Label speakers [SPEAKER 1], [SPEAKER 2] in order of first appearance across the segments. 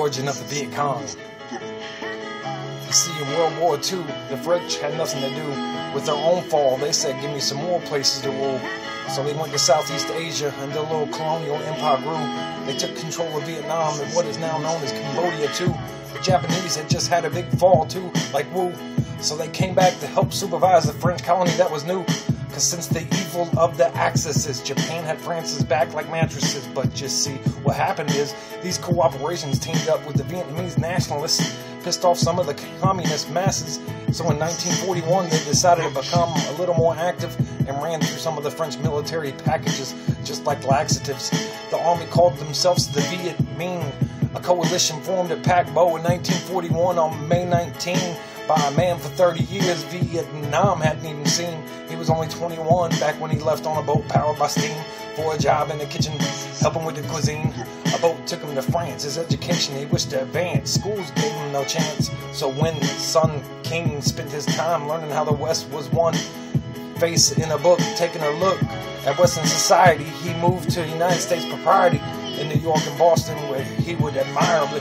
[SPEAKER 1] origin of the Viet Cong. You see, in World War II, the French had nothing to do with their own fall. They said, give me some more places to rule. So they went to Southeast Asia, and their little colonial empire grew. They took control of Vietnam and what is now known as Cambodia, too. The Japanese had just had a big fall, too, like woo. So they came back to help supervise the French colony that was new. Because since the evil of the Axis, Japan had France's back like mattresses. But just see, what happened is these cooperations teamed up with the Vietnamese nationalists, pissed off some of the communist masses. So in 1941, they decided to become a little more active and ran through some of the French military packages, just like laxatives. The army called themselves the Viet Minh. A coalition formed at Pac Bo in 1941 on May 19 by a man for 30 years Vietnam hadn't even seen. He was only 21 back when he left on a boat powered by steam for a job in the kitchen, helping with the cuisine. A boat took him to France. His education he wished to advance. Schools gave him no chance. So when Sun King spent his time learning how the West was one, face in a book, taking a look at Western society, he moved to United States propriety in New York and Boston, where he would admirably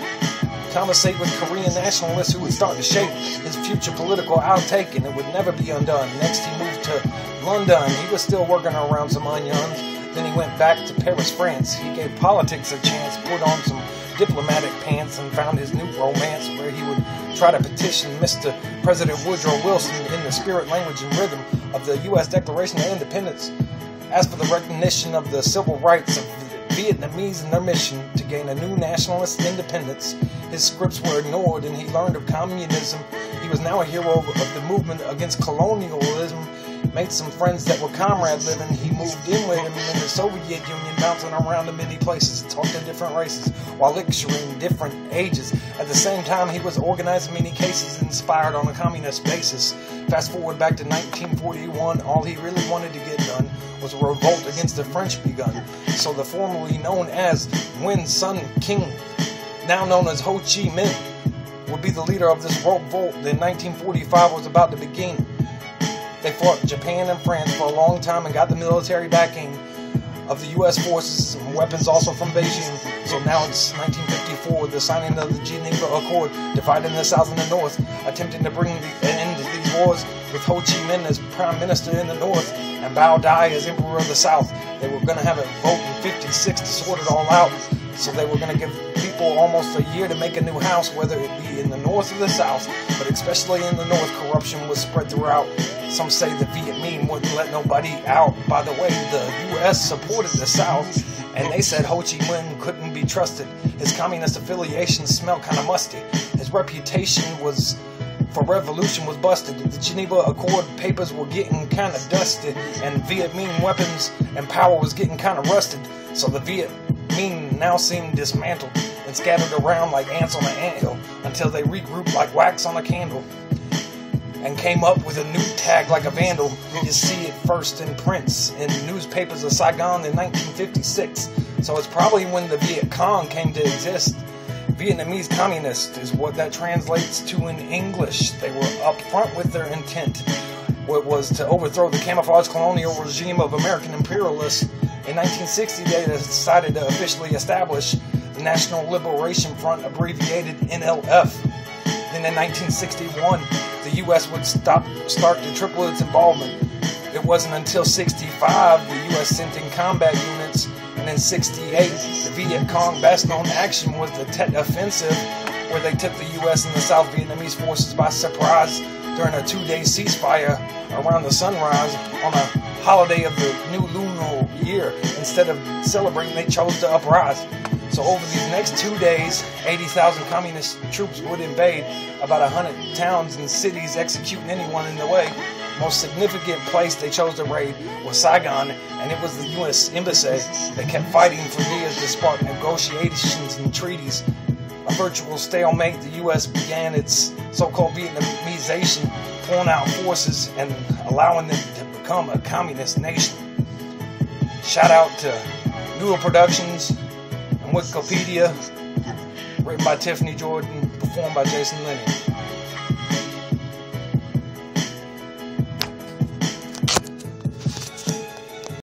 [SPEAKER 1] conversate with Korean nationalists who would start to shape his future political outtake, and it would never be undone. Next, he moved to London. He was still working around some onions. Then he went back to Paris, France. He gave politics a chance, put on some diplomatic pants, and found his new romance, where he would try to petition Mr. President Woodrow Wilson in the spirit, language, and rhythm of the U.S. Declaration of Independence. As for the recognition of the civil rights of Vietnamese and their mission to gain a new nationalist independence, his scripts were ignored and he learned of communism. He was now a hero of the movement against colonialism, made some friends that were comrade living. He moved in with him in the Soviet Union, bouncing around to many places and talking to different races while lecturing different ages. At the same time, he was organizing many cases inspired on a communist basis. Fast forward back to 1941, all he really wanted to get done was a revolt against the French begun. So the formerly known as Nguyen Sun King, now known as Ho Chi Minh, would be the leader of this revolt that in 1945 was about to begin. They fought Japan and France for a long time and got the military backing of the U.S. forces and weapons also from Beijing. So now it's 1954, the signing of the Geneva Accord, dividing the South and the North, attempting to bring an end to these wars with Ho Chi Minh as Prime Minister in the North and Bao Dai as Emperor of the South. They were going to have a vote in 56 to sort it all out. So they were going to give people almost a year to make a new house, whether it be in the North or the South. But especially in the North, corruption was spread throughout. Some say the Viet Minh wouldn't let nobody out. By the way, the U.S. supported the South, and they said Ho Chi Minh couldn't be trusted. His communist affiliation smelled kind of musty. His reputation for revolution was busted. The Geneva Accord papers were getting kind of dusted, and Viet Minh weapons and power was getting kind of rusted. So the Viet Minh now seemed dismantled and scattered around like ants on an anthill until they regrouped like wax on a candle and came up with a new tag like a vandal. You see it first in prints in newspapers of Saigon in 1956. So it's probably when the Viet Cong came to exist. Vietnamese communist is what that translates to in English. They were upfront with their intent. What was to overthrow the camouflage colonial regime of American imperialists. In 1960, they decided to officially establish the National Liberation Front, abbreviated NLF. Then in 1961, the U.S. would start to triple its involvement. It wasn't until 65 the U.S. sent in combat units, and in 68, the Viet Cong best known action was the Tet Offensive, where they took the U.S. and the South Vietnamese forces by surprise during a 2-day ceasefire around the sunrise on a holiday of the new lunar year. Instead of celebrating, they chose to uprise. So over these next 2 days, 80,000 communist troops would invade about 100 towns and cities, executing anyone in the way. Most significant place they chose to raid was Saigon, and it was the U.S. Embassy. They kept fighting for years to spark negotiations and treaties. A virtual stalemate, the U.S. began its so-called Vietnamization, pulling out forces and allowing them to become a communist nation. Shout out to Noodle Productions and Wikipedia, written by Tiffany Jordan, performed by Jason Lennon.